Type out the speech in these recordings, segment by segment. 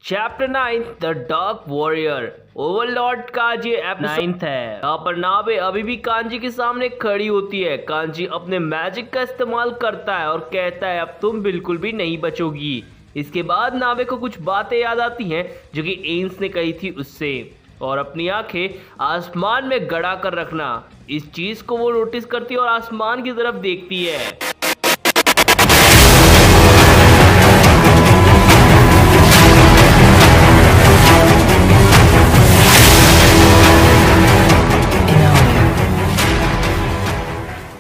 Chapter 9 the dark warrior. Overlord kanji episode 9 है। यहाँ पर नाबे अभी भी कांजी के सामने खड़ी होती है। कांजी अपने मैजिक का इस्तेमाल करता है और कहता है अब तुम बिल्कुल भी नहीं बचोगी। इसके बाद नाबे को कुछ बातें याद आती हैं जो कि एन्स ने कही थी उससे, और अपनी आंखें आसमान में गड़ा कर रखना। इस चीज को वो नोटिस करती है और आसमान की तरफ देखती है।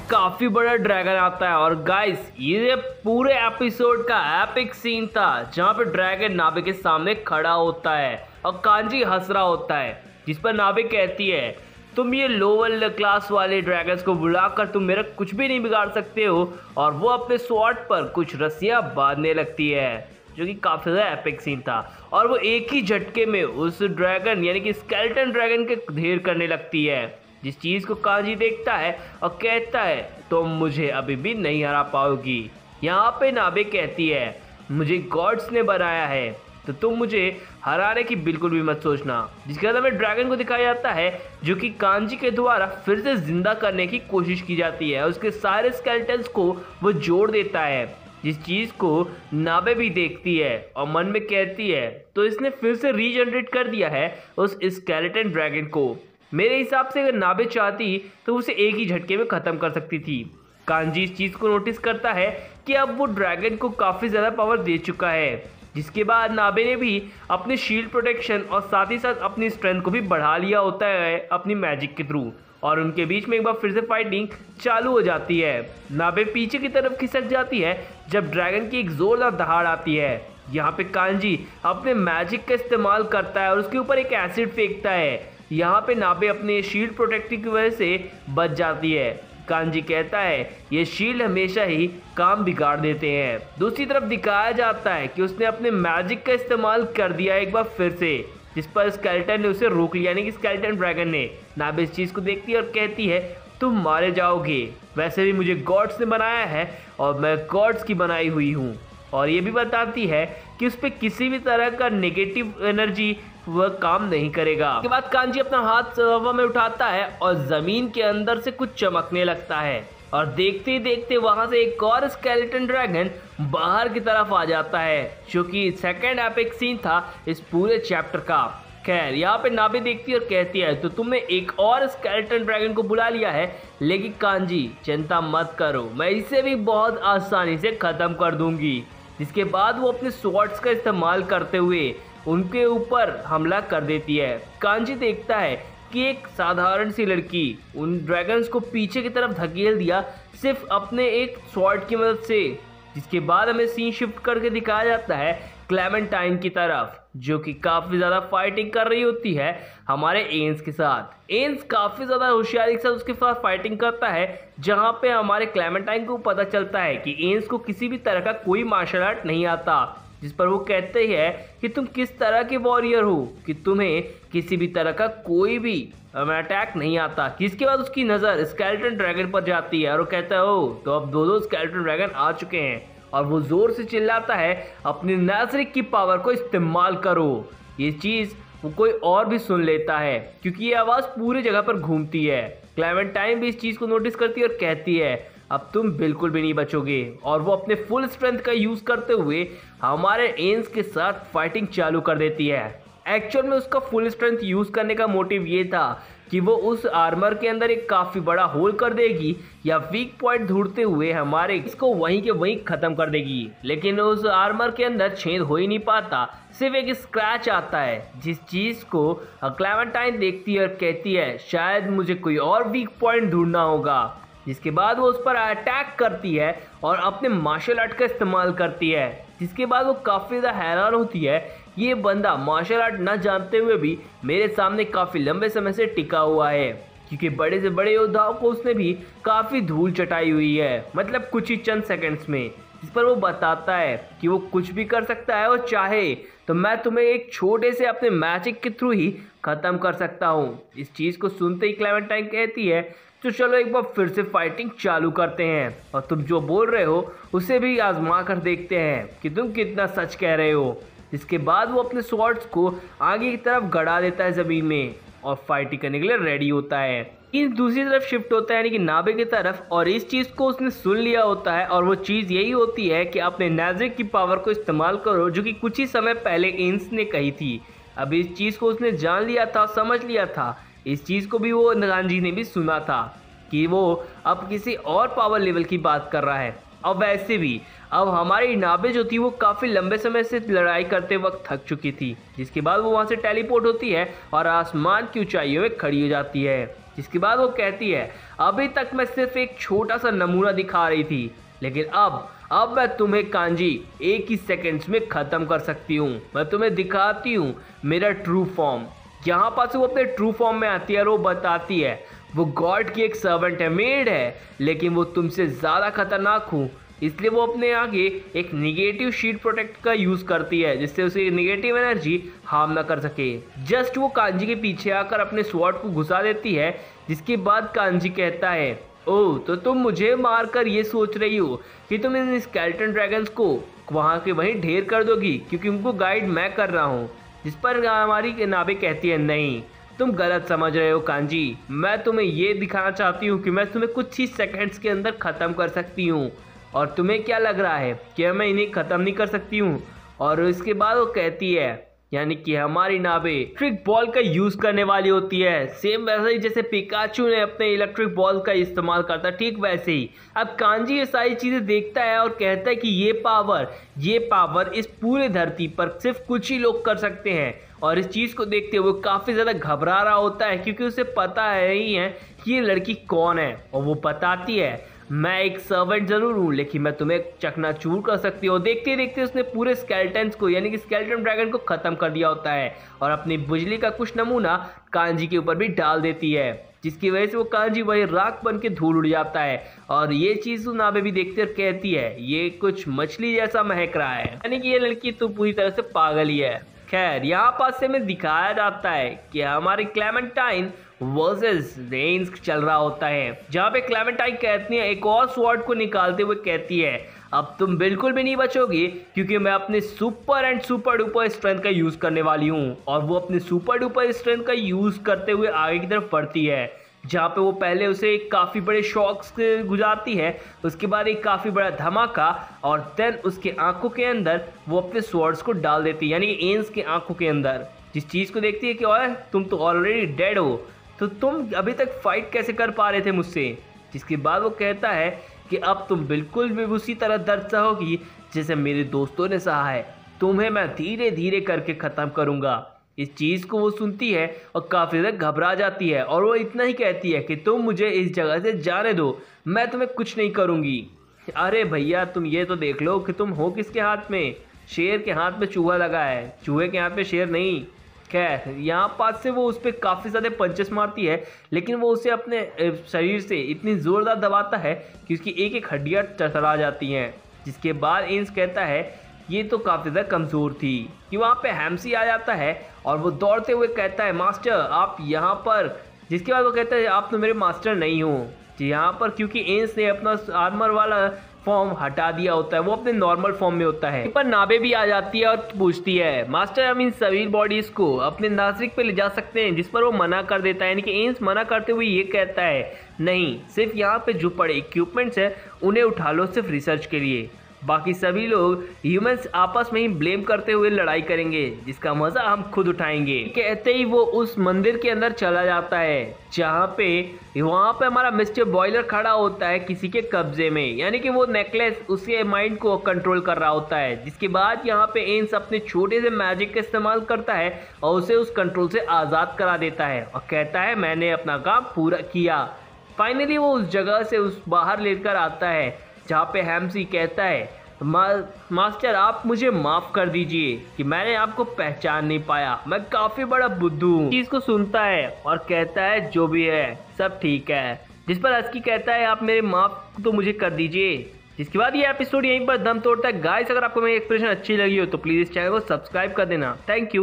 काफी बड़ा ड्रैगन आता है और गाइस ये पूरे एपिसोड का एपिक सीन था जहां पे ड्रैगन नाबे के सामने खड़ा होता है और कांजी हंस रहा होता है, जिस पर नाबे कहती है तुम ये लोअर क्लास वाले ड्रैगन्स को बुलाकर तुम मेरा कुछ भी नहीं बिगाड़ सकते हो। और वो अपने स्वॉर्ड पर कुछ रस्सियां बांधने लगती है, जो कि काफी ज्यादा एपिक सीन था। और वो एक ही झटके में उस ड्रैगन यानी कि स्केलेटन ड्रैगन के ढेर करने लगती है, जिस चीज को कांजी देखता है और कहता है तुम मुझे अभी भी नहीं हरा पाओगी। यहाँ पे नाबे कहती है मुझे गॉड्स ने बनाया है तो तुम मुझे हराने की बिल्कुल भी मत सोचना। जिसके बाद हमें ड्रैगन को दिखाया जाता है जो कि कांजी के द्वारा फिर से जिंदा करने की कोशिश की जाती है। उसके सारे स्केलेटन्स को वो जोड़ देता है, जिस चीज को नाबे भी देखती है और मन में कहती है तो इसने फिर से रीजनरेट कर दिया है उस स्केलेटन ड्रैगन को। मेरे हिसाब से अगर नाबे चाहती तो उसे एक ही झटके में ख़त्म कर सकती थी। कांजी इस चीज़ को नोटिस करता है कि अब वो ड्रैगन को काफ़ी ज़्यादा पावर दे चुका है। जिसके बाद नाबे ने भी अपने शील्ड प्रोटेक्शन और साथ ही साथ अपनी स्ट्रेंथ को भी बढ़ा लिया होता है अपनी मैजिक के थ्रू, और उनके बीच में एक बार फिर से फाइटिंग चालू हो जाती है। नाबे पीछे की तरफ खिसक जाती है जब ड्रैगन की एक जोरदार दहाड़ आती है। यहाँ पे कांजी अपने मैजिक का इस्तेमाल करता है और उसके ऊपर एक एसिड फेंकता है। यहाँ पे नाबे अपने शील्ड प्रोटेक्टिव की वजह से बच जाती है। कांजी कहता है ये शील्ड हमेशा ही काम बिगाड़ देते हैं। दूसरी तरफ दिखाया जाता है कि उसने अपने मैजिक का इस्तेमाल कर दिया एक बार फिर से, जिस पर स्केलेटन ने उसे रोक लिया, यानी कि स्केलेटन ड्रैगन ने। नाबे इस चीज़ को देखती है और कहती है तुम मारे जाओगे, वैसे भी मुझे गॉड्स ने बनाया है और मैं गॉड्स की बनाई हुई हूँ। और ये भी बताती है कि उस पर किसी भी तरह का नेगेटिव एनर्जी वह काम नहीं करेगा। उसके बाद कांजी अपना हाथ हवा में उठाता है और जमीन के अंदर से कुछ चमकने लगता है, और देखते ही देखते वहां से एक और स्केलेटन ड्रैगन बाहर की तरफ आ जाता है, जो कि सेकंड एपिक सीन था इस पूरे चैप्टर का। खैर यहाँ पे नाबे देखती है और कहती है तो तुमने एक और स्केलेटन ड्रैगन को बुला लिया है, लेकिन कांजी चिंता मत करो, मैं इसे भी बहुत आसानी से खत्म कर दूंगी। जिसके बाद वो अपने स्वॉर्ड्स का इस्तेमाल करते हुए उनके ऊपर हमला कर देती है। कांजी देखता है कि एक साधारण सी लड़की उन ड्रैगन्स को पीछे की तरफ धकेल दिया सिर्फ अपने एक स्वॉर्ड की मदद से। जिसके बाद हमें सीन शिफ्ट करके दिखाया जाता है क्लेमेंटाइन की तरफ, जो कि काफ़ी ज़्यादा फाइटिंग कर रही होती है हमारे एन्स के साथ। एन्स काफ़ी ज़्यादा होशियारी के साथ उसके साथ फाइटिंग करता है, जहां पे हमारे क्लेमेंटाइन को पता चलता है कि एन्स को किसी भी तरह का कोई मार्शल आर्ट नहीं आता। जिस पर वो कहते हैं कि तुम किस तरह के वॉरियर हो कि तुम्हें किसी भी तरह का कोई भी अटैक नहीं आता। जिसके बाद उसकी नज़र स्केलेटन ड्रैगन पर जाती है और वो कहता है ओ तो अब दो स्केलेटन ड्रैगन आ चुके हैं, और वो जोर से चिल्लाता है अपनी नाज़रिक की पावर को इस्तेमाल करो। ये चीज़ वो कोई और भी सुन लेता है क्योंकि ये आवाज़ पूरी जगह पर घूमती है। क्लेमेंटाइन भी इस चीज़ को नोटिस करती है और कहती है अब तुम बिल्कुल भी नहीं बचोगे, और वो अपने फुल स्ट्रेंथ का यूज़ करते हुए हमारे एन्स के साथ फाइटिंग चालू कर देती है। एक्चुअल में उसका फुल स्ट्रेंथ यूज़ करने का मोटिव ये था कि वो उस आर्मर के अंदर एक काफ़ी बड़ा होल कर देगी या वीक पॉइंट ढूंढते हुए हमारे इसको वहीं के वहीं ख़त्म कर देगी। लेकिन उस आर्मर के अंदर छेद हो ही नहीं पाता, सिर्फ एक स्क्रैच आता है, जिस चीज़ को क्लेमेंटाइन देखती है और कहती है शायद मुझे कोई और वीक पॉइंट ढूंढना होगा। जिसके बाद वो उस पर अटैक करती है और अपने मार्शल आर्ट का इस्तेमाल करती है। जिसके बाद वो काफ़ी ज़्यादा हैरान होती है ये बंदा मार्शल आर्ट न जानते हुए भी मेरे सामने काफ़ी लंबे समय से टिका हुआ है, क्योंकि बड़े से बड़े योद्धाओं को उसने भी काफ़ी धूल चटाई हुई है, मतलब कुछ ही चंद सेकंड्स में। जिस पर वो बताता है कि वो कुछ भी कर सकता है और चाहे तो मैं तुम्हें एक छोटे से अपने मैजिक के थ्रू ही ख़त्म कर सकता हूँ। इस चीज़ को सुनते ही क्लेमेंटाइन कहती है तो चलो एक बार फिर से फाइटिंग चालू करते हैं, और तुम जो बोल रहे हो उसे भी आजमा कर देखते हैं कि तुम कितना सच कह रहे हो। जिसके बाद वो अपने स्वॉर्ड्स को आगे की तरफ गड़ा देता है ज़मीन में और फाइटिंग करने के लिए रेडी होता है। इन दूसरी तरफ शिफ्ट होता है यानी कि नाबे की तरफ, और इस चीज़ को उसने सुन लिया होता है और वो चीज़ यही होती है कि अपने नैज़िक की पावर को इस्तेमाल करो, जो कि कुछ ही समय पहले इंस ने कही थी। अब इस चीज़ को उसने जान लिया था, समझ लिया था। इस चीज़ को भी वो कांजी ने भी सुना था कि वो अब किसी और पावर लेवल की बात कर रहा है। और वैसे भी अब हमारी नाबे जो थी वो काफ़ी लंबे समय से लड़ाई करते वक्त थक चुकी थी, जिसके बाद वो वहाँ से टेलीपोर्ट होती है और आसमान की ऊंचाइयों में खड़ी हो जाती है। जिसके बाद वो कहती है, अभी तक मैं सिर्फ एक छोटा सा नमूना दिखा रही थी, लेकिन अब मैं तुम्हें कांजी एक ही सेकंड्स में ख़त्म कर सकती हूँ। मैं तुम्हें दिखाती हूँ मेरा ट्रू फॉर्म। यहाँ पास वो अपने ट्रू फॉर्म में आती है और वो बताती है वो गॉड की एक सर्वेंट है, मेड है, लेकिन वो तुमसे ज़्यादा खतरनाक हूँ। इसलिए वो अपने आगे एक निगेटिव शीट प्रोटेक्ट का यूज़ करती है, जिससे उसे निगेटिव एनर्जी हार्म ना कर सके। जस्ट वो कांजी के पीछे आकर अपने स्वॉर्ड को घुसा देती है, जिसके बाद कांजी कहता है, ओह तो तुम मुझे मारकर ये सोच रही हो कि तुम इन स्केलेटन ड्रैगन्स को वहाँ के वहीं ढेर कर दोगी, क्योंकि उनको गाइड मैं कर रहा हूँ। जिस पर हमारी नाबे कहती है, नहीं तुम गलत समझ रहे हो कांजी, मैं तुम्हें ये दिखाना चाहती हूँ कि मैं तुम्हें कुछ ही सेकंड्स के अंदर ख़त्म कर सकती हूँ, और तुम्हें क्या लग रहा है कि मैं इन्हें ख़त्म नहीं कर सकती हूँ। और इसके बाद वो कहती है, यानी कि हमारी नाबे इलेक्ट्रिक बॉल का यूज़ करने वाली होती है, सेम वैसे ही जैसे पिकाचू ने अपने इलेक्ट्रिक बॉल का इस्तेमाल करता, ठीक वैसे ही। अब कांजी ये सारी चीज़ें देखता है और कहता है कि ये पावर इस पूरे धरती पर सिर्फ कुछ ही लोग कर सकते हैं। और इस चीज़ को देखते हुए काफ़ी ज़्यादा घबरा रहा होता है, क्योंकि उसे पता है ही है कि ये लड़की कौन है। और वो बताती है, मैं एक सर्वेंट ज़रूर हूँ, लेकिन मैं तुम्हें चकनाचूर कर सकती हूँ। देखते देखते उसने पूरे स्केलेटन्स को यानी कि स्केलेटन ड्रैगन को ख़त्म कर दिया होता है और अपनी बिजली का कुछ नमूना कांजी के ऊपर भी डाल देती है, जिसकी वजह से वो कांजी वही राख बन के धूल उड़ जाता है। और ये चीज़ नाबे भी देखते और कहती है, ये कुछ मछली जैसा महक रहा है, यानी कि ये लड़की तो पूरी तरह से पागल ही है। खैर यहाँ पास से में दिखाया जाता है कि हमारी क्लेमेंटाइन वर्सेस रेंस चल रहा होता है, जहाँ पे क्लेमेंटाइन कहती है, एक और स्वॉर्ड को निकालते हुए कहती है, अब तुम बिल्कुल भी नहीं बचोगी, क्योंकि मैं अपने super and super duper strength का यूज़ करने वाली हूँ। और वो अपने सुपर डुपर स्ट्रेंथ का यूज़ करते हुए आगे की तरफ बढ़ती है, जहाँ पे वो पहले उसे एक काफ़ी बड़े शॉक्स से गुजारती है, उसके बाद एक काफ़ी बड़ा धमाका, और देन उसके आंखों के अंदर वो अपने स्वॉर्ड्स को डाल देती है, यानी कि एंस के आंखों के अंदर। जिस चीज़ को देखती है कि ओए तुम तो ऑलरेडी डेड हो, तो तुम अभी तक फाइट कैसे कर पा रहे थे मुझसे। जिसके बाद वो कहता है कि अब तुम बिल्कुल भी उसी तरह दर्द सहोगी जैसे मेरे दोस्तों ने सहा है, तुम्हें मैं धीरे धीरे करके ख़त्म करूँगा। इस चीज़ को वो सुनती है और काफ़ी ज़्यादा घबरा जाती है, और वो इतना ही कहती है कि तुम मुझे इस जगह से जाने दो, मैं तुम्हें कुछ नहीं करूँगी। अरे भैया तुम ये तो देख लो कि तुम हो किसके हाथ में, शेर के हाथ में चूहा लगा है, चूहे के हाथ में शेर नहीं। खैर यहाँ पास से वो उस पर काफ़ी ज़्यादा पंचेस मारती है, लेकिन वो उसे अपने शरीर से इतनी ज़ोरदार दबाता है कि उसकी एक एक हड्डियाँ चरचरा जाती हैं। जिसके बाद इंस कहता है, ये तो काफ़ी ज़्यादा कमज़ोर थी, कि वहाँ पे हैम्सी आ जाता है और वो दौड़ते हुए कहता है, मास्टर आप यहाँ पर। जिसके बाद वो कहता है, आप तो मेरे मास्टर नहीं हो जी यहाँ पर, क्योंकि एंस ने अपना आर्मर वाला फॉर्म हटा दिया होता है, वो अपने नॉर्मल फॉर्म में होता है। पर नाबे भी आ जाती है और पूछती है, मास्टर हम इन सभी बॉडीज को अपने नाज़िक पे ले जा सकते हैं, जिस पर वो मना कर देता है, यानी कि एंस मना करते हुए ये कहता है, नहीं सिर्फ यहाँ पे जो पड़े इक्विपमेंट्स है उन्हें उठा लो सिर्फ रिसर्च के लिए, बाकी सभी लोग ह्यूमंस आपस में ही ब्लेम करते हुए लड़ाई करेंगे, जिसका मजा हम खुद उठाएंगे। कहते ही वो उस मंदिर के अंदर चला जाता है, जहाँ पे वहाँ पे हमारा मिस्टर बॉयलर खड़ा होता है किसी के कब्जे में, यानी कि वो नेकलेस उसके माइंड को कंट्रोल कर रहा होता है। जिसके बाद यहाँ पे एंस अपने छोटे से मैजिक का इस्तेमाल करता है और उसे उस कंट्रोल से आज़ाद करा देता है और कहता है, मैंने अपना काम पूरा किया। फाइनली वो उस जगह से उस बाहर लेकर आता है, जहाँ पे हैम्सी कहता है, मास्टर आप मुझे माफ़ कर दीजिए कि मैंने आपको पहचान नहीं पाया, मैं काफ़ी बड़ा बुद्धू हूँ। चीज़ को सुनता है और कहता है, जो भी है सब ठीक है। जिस पर अस्की कहता है, आप मेरे माफ़ तो मुझे कर दीजिए। जिसके बाद ये एपिसोड यहीं पर दम तोड़ता है। गाइस अगर आपको मेरी एक्सप्रेशन अच्छी लगी हो तो प्लीज़ इस चैनल को सब्सक्राइब कर देना। Thank you.